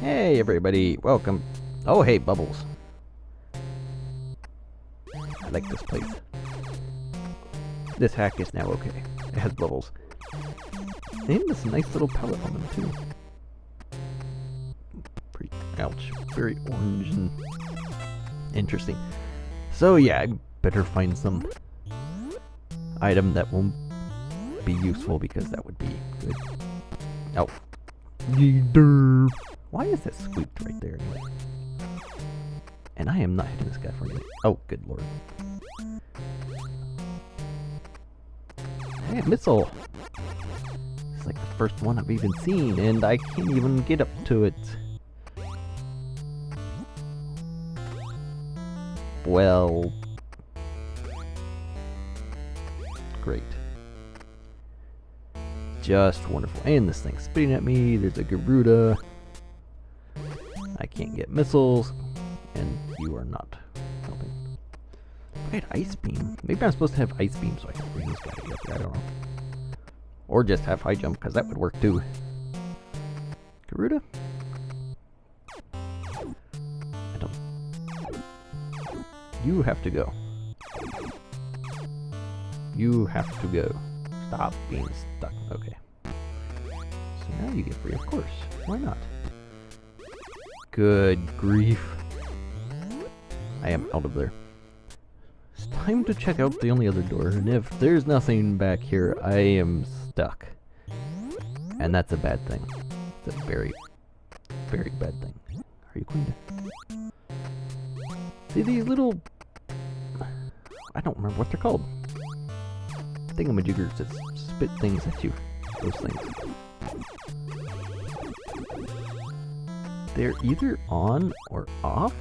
Hey everybody, welcome. Oh hey, bubbles. I like this place. This hack is now okay. It has bubbles. And this nice little palette on them too. Pretty, ouch, very orange and interesting. So yeah, I better find some item that won't be useful because that would be good. Oh. Yeeder. Why is that squeaked right there anyway? And I am not hitting this guy for you. Oh, good lord. Hey, a missile! It's like the first one I've even seen, and I can't even get up to it. Well... great. Just wonderful. And this thing's spitting at me. There's a Garuda. I can't get missiles. And you are not helping. I had Ice Beam. Maybe I'm supposed to have Ice Beam so I can bring this guy up there. I don't know. Or just have High Jump, because that would work too. Garuda? I don't... You have to go. You have to go. Stop being stuck. Okay. So now you get free, of course. Why not? Good grief. I am out of there. It's time to check out the only other door, and if there's nothing back here, I am stuck. And that's a bad thing. It's a very, very bad thing. Are you going to... See these little... I don't remember what they're called. Thingamajiggers that spit things at you. Those things. They're either on or off,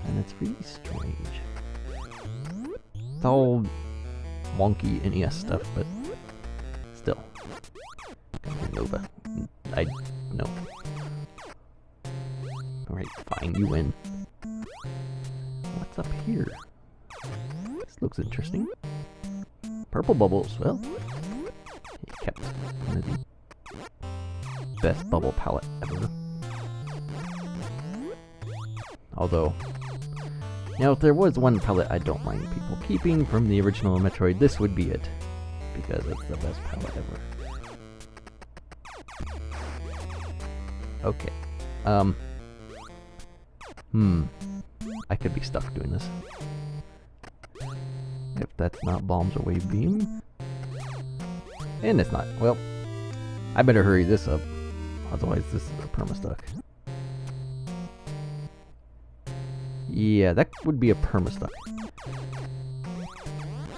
and it's really strange. It's all wonky NES stuff, but still. Nova. I no. Alright, fine, you win. What's up here? This looks interesting. Purple bubbles, well, he kept one of the best bubble palette ever. Although, now if there was one palette I don't mind people keeping from the original Metroid, this would be it. Because it's the best palette ever. Okay. I could be stuck doing this. If that's not bombs or wave beam. And it's not. Well, I better hurry this up. Otherwise this is a perma-stuck. Yeah, that would be a perma-stuck.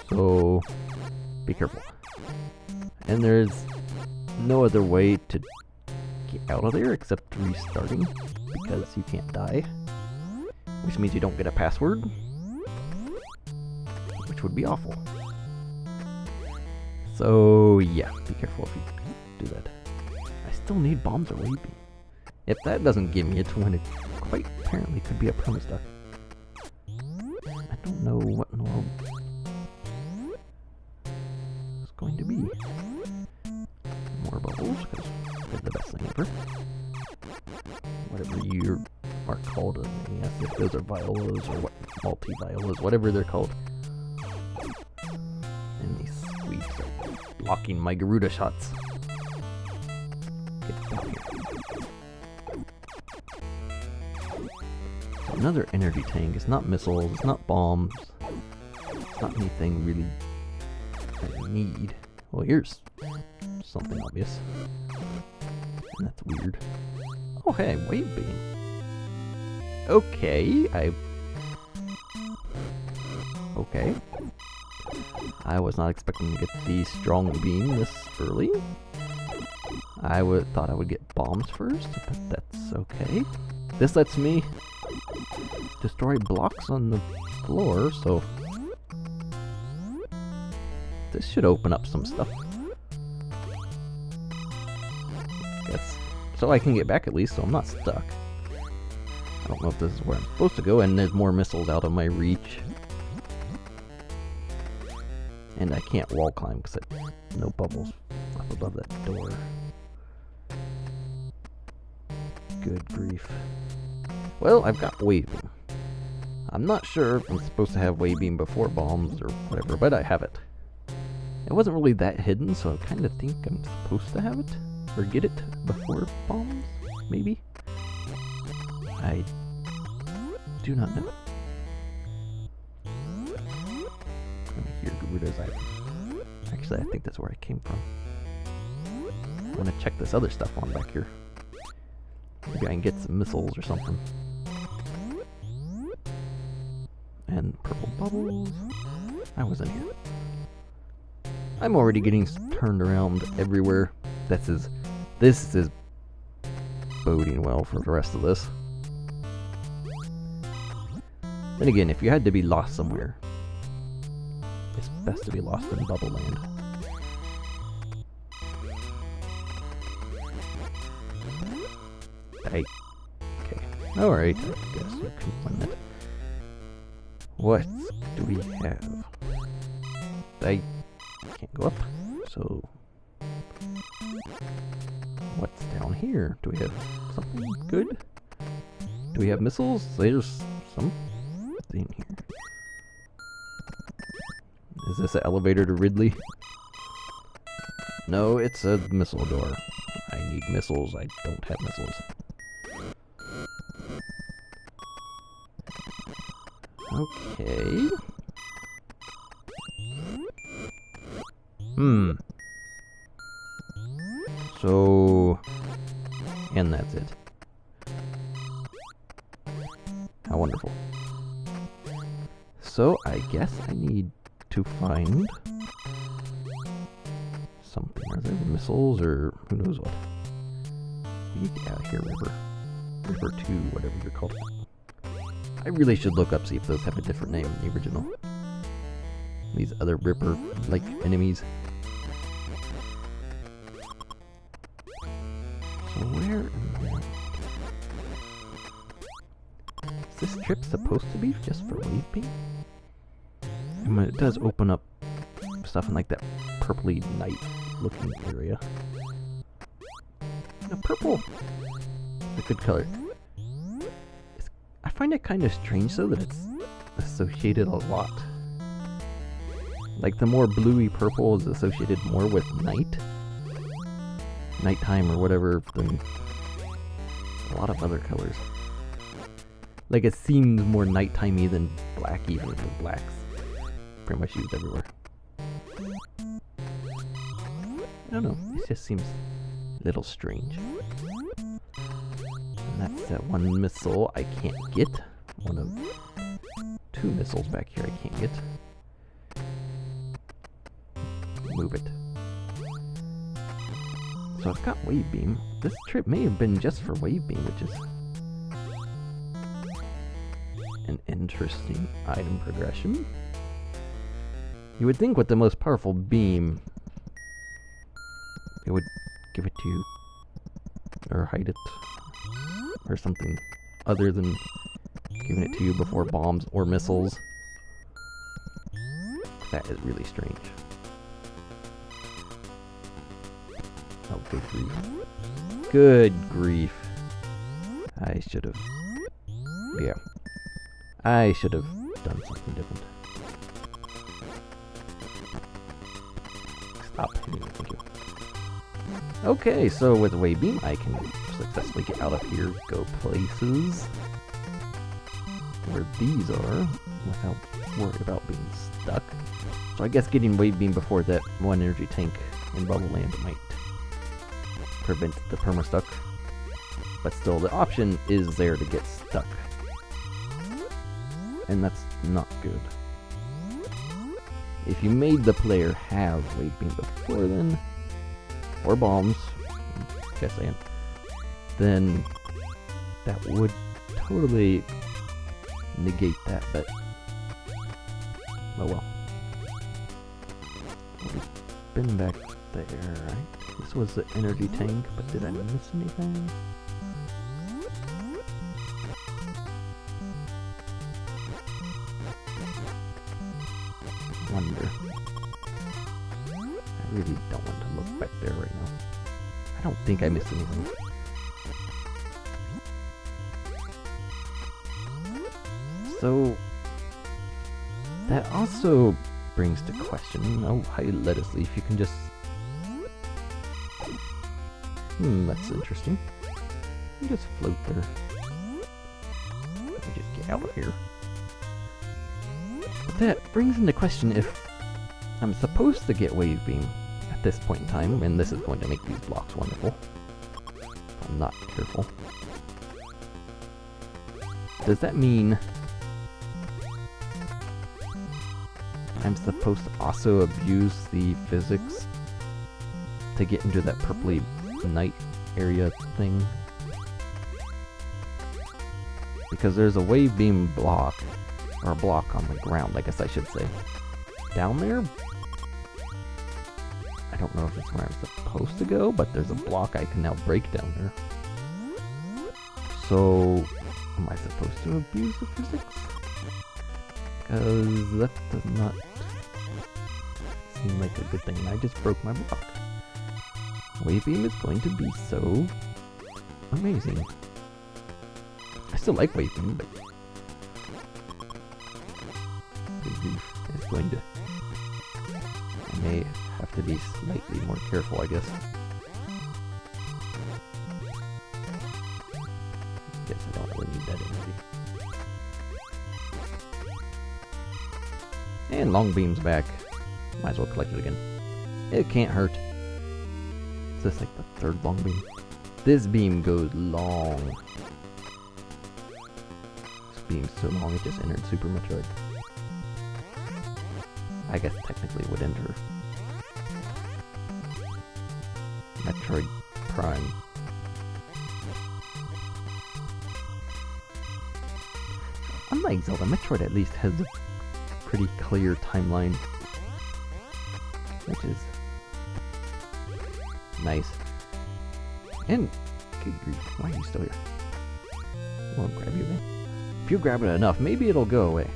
So, be careful. And there's no other way to get out of there except restarting. Because you can't die. Which means you don't get a password. Which would be awful. So yeah, be careful if you do that. I still need bombs or wave beam. If that doesn't give me it to when it quite apparently could be a perma-stuck. I don't know what in the world it's going to be. More bubbles, because they're the best thing ever. Whatever you are called, yes, if those are violas or what, multi-violas, whatever they're called. And these squeaks are blocking my Garuda shots. Get down here. So another energy tank. It's not missiles, it's not bombs. It's not anything really I need. Well, here's something obvious. And that's weird. Oh hey, wave beam. Okay, okay. I was not expecting to get the strong beam this early. I thought I would get bombs first, but that's okay. This lets me destroy blocks on the floor, so this should open up some stuff. Guess so I can get back at least, so I'm not stuck. I don't know if this is where I'm supposed to go, and there's more missiles out of my reach. And I can't wall climb because no bubbles up above that door. Good grief. Well, I've got wave beam. I'm not sure if I'm supposed to have wave beam before bombs or whatever, but I have it. It wasn't really that hidden, so I kind of think I'm supposed to have it. Or get it before bombs, maybe? I do not know. Let me hear Garuda's eye. Actually, I think that's where I came from. I want to check this other stuff on back here. Maybe I can get some missiles or something. And purple bubbles. I wasn't here. I'm already getting turned around everywhere. This is boding well for the rest of this. Then again, if you had to be lost somewhere, it's best to be lost in Bubble Land. Okay. Alright, I guess you can find that. What do we have? I can't go up, so what's down here? Do we have something good? Do we have missiles? There's something here. Is this an elevator to Ridley? No, it's a missile door. I need missiles. I don't have missiles. Okay. So, and that's it. How wonderful. So, I guess I need to find something. Are there missiles or who knows what? We get out of here, River. River 2, whatever you're called. I really should look up, see if those have a different name in the original. These other Ripper-like enemies. So where am I? Is this trip supposed to be just for wave beam? I mean, it does open up stuff in like that purpley night-looking area. The purple! It's a good color. I find it kind of strange though that it's associated a lot. Like the more bluey purple is associated more with nighttime or whatever than a lot of other colors. Like it seems more nighttimey than black even, because black's pretty much used everywhere. I don't know, it just seems a little strange. And that's that one missile I can't get. One of two missiles back here I can't get. Move it. So I've got wave beam. This trip may have been just for wave beam, which is an interesting item progression. You would think with the most powerful beam, it would give it to you, or hide it, or something other than giving it to you before bombs or missiles. That is really strange. Oh, good grief. Good grief. I should have... Yeah. I should have done something different. Stop. Thank you. Okay, so with wave beam, I can successfully get out of here, go places where these are without worried about being stuck. So I guess getting wave beam before that one energy tank in Bubble Land might prevent the perma-stuck. But still, the option is there to get stuck. And that's not good. If you made the player have wave beam before then, or bombs, guess I am, then that would totally negate that, but oh well. We've been back there, right? This was the energy tank, but did I miss anything? Wonder. I really don't want to look back there right now. I don't think I missed anything. So that also brings to question, oh hi lettuce leaf, you can just... that's interesting. You just float there. Let me just get out of here. But that brings into question if I'm supposed to get wave beam at this point in time, and this is going to make these blocks wonderful. If I'm not careful. Does that mean I'm supposed to also abuse the physics to get into that purpley night area thing? Because there's a wave beam block, or a block on the ground, I guess I should say. Down there? I don't know if it's where I'm supposed to go, but there's a block I can now break down there. So, am I supposed to abuse the physics? Because that does not seem like a good thing, and I just broke my block. Wave beam is going to be so amazing. I still like wave beam, but it's going to... I may have to be slightly more careful, I guess. Guess I don't really need that energy. And long beam's back. Might as well collect it again. It can't hurt. Is this like the third long beam? This beam goes long. This beam's so long it just entered Super Metroid. I guess technically it would enter Metroid Prime. Unlike Zelda, Metroid at least has a pretty clear timeline, which is nice. And, good grief, why are you still here? I'll grab you then. If you grab it enough, maybe it'll go away.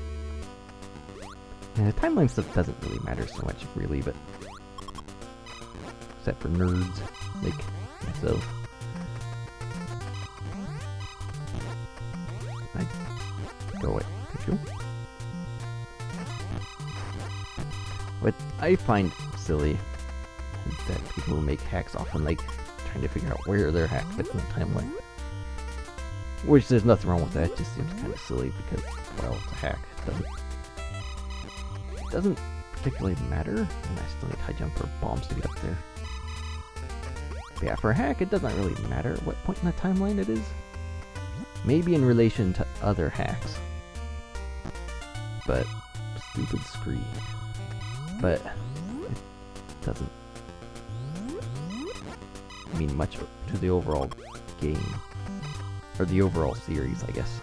Timeline stuff doesn't really matter so much, really, but... except for nerds, like myself. Go away, thank you. What I find silly is that people who make hacks often like trying to figure out where their hack fits in the timeline. Which there's nothing wrong with that, it just seems kind of silly because, well, it's a hack. It doesn't particularly matter, and I still need high jump or bombs to get up there. But yeah, for a hack, it doesn't really matter at what point in the timeline it is. Maybe in relation to other hacks. But, stupid screen. But, it doesn't mean much to the overall game. Or the overall series, I guess.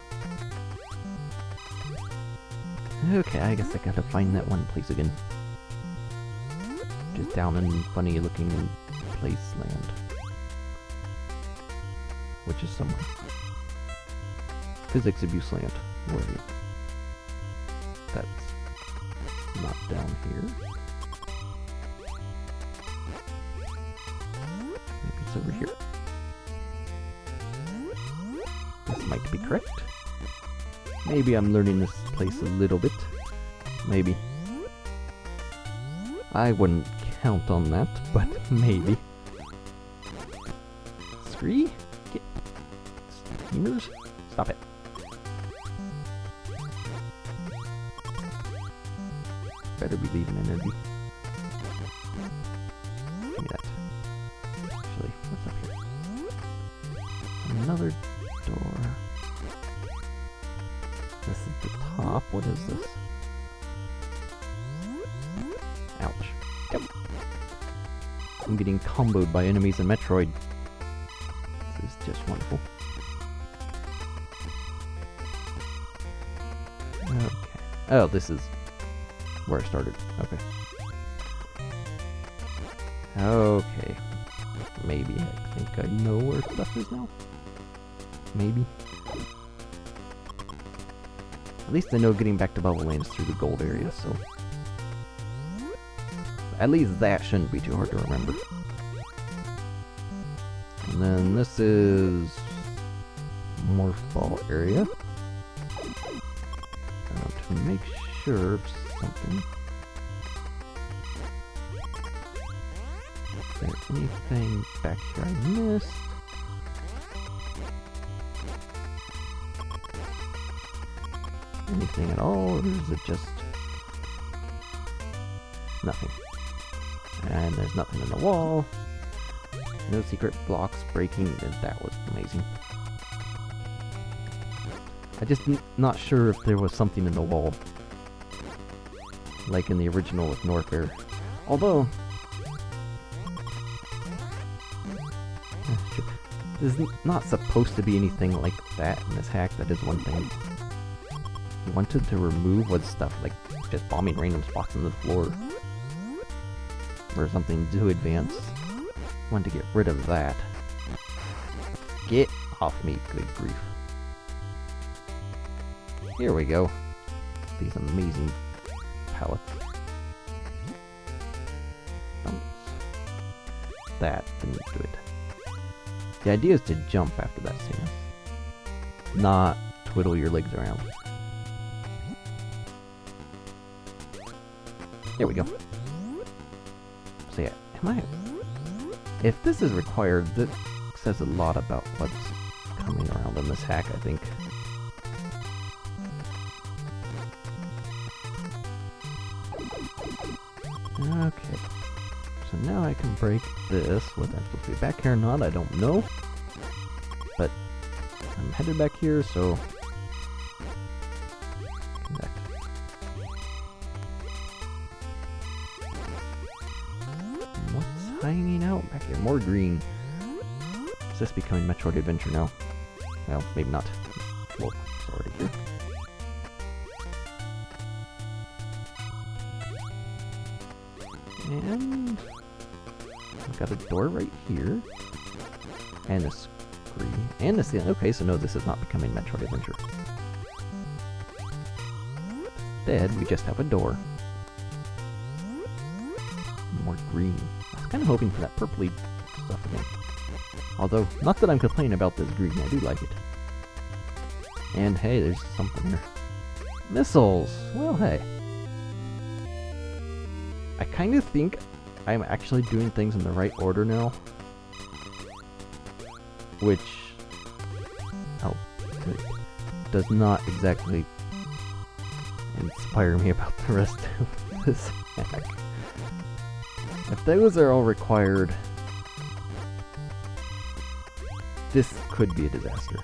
Okay, I guess I gotta find that one place again. Just down in funny looking place land. Which is somewhere. Physics abuse land. Where are you? That's not down here. Maybe it's over here. This might be correct. Maybe I'm learning this place a little bit. Maybe. I wouldn't count on that, but maybe. Scree? Get... Steamers? Stop it. Better be leaving energy. Give me that. Actually, what's up here? Another door. This is the top. What is this? Ouch. Yep. I'm getting comboed by enemies in Metroid. This is just wonderful. Okay. Oh, this is where I started. Okay. Okay. Maybe I think I know where stuff is now. Maybe. At least I know getting back to Bubble Lane is through the gold area, so... at least that shouldn't be too hard to remember. And then this is... Morph Ball area. to make sure of something. Is there anything back here I missed? Anything at all, or is it just nothing? And there's nothing in the wall. No secret blocks breaking, and that was amazing. I just not sure if there was something in the wall, like in the original with Norfair. Although, there's not supposed to be anything like that in this hack. That is one thing he wanted to remove, was stuff like just bombing random spots on the floor or something too advanced. Wanted to get rid of that. Get off me, good grief. Here we go. These amazing pallets. That didn't do it. The idea is to jump after that scene, not twiddle your legs around. There we go. So yeah, if this is required, this says a lot about what's coming around in this hack, I think. Okay, so now I can break this. Whether I'm supposed to be back here or not, I don't know. But I'm headed back here, so connect. What's hanging out back here? More green. Is this becoming Metroid Adventure now? Well, maybe not. Well, it's already here. And I've got a door right here, and a screen, and a ceiling. Okay, so no, this is not becoming Metroid Adventure. Instead, we just have a door. More green. I was kind of hoping for that purpley stuff again. Although, not that I'm complaining about this green, I do like it. And hey, there's something here. Missiles! Well, hey. I kind of think I'm actually doing things in the right order now. Which, does not exactly inspire me about the rest of this hack. If those are all required, this could be a disaster.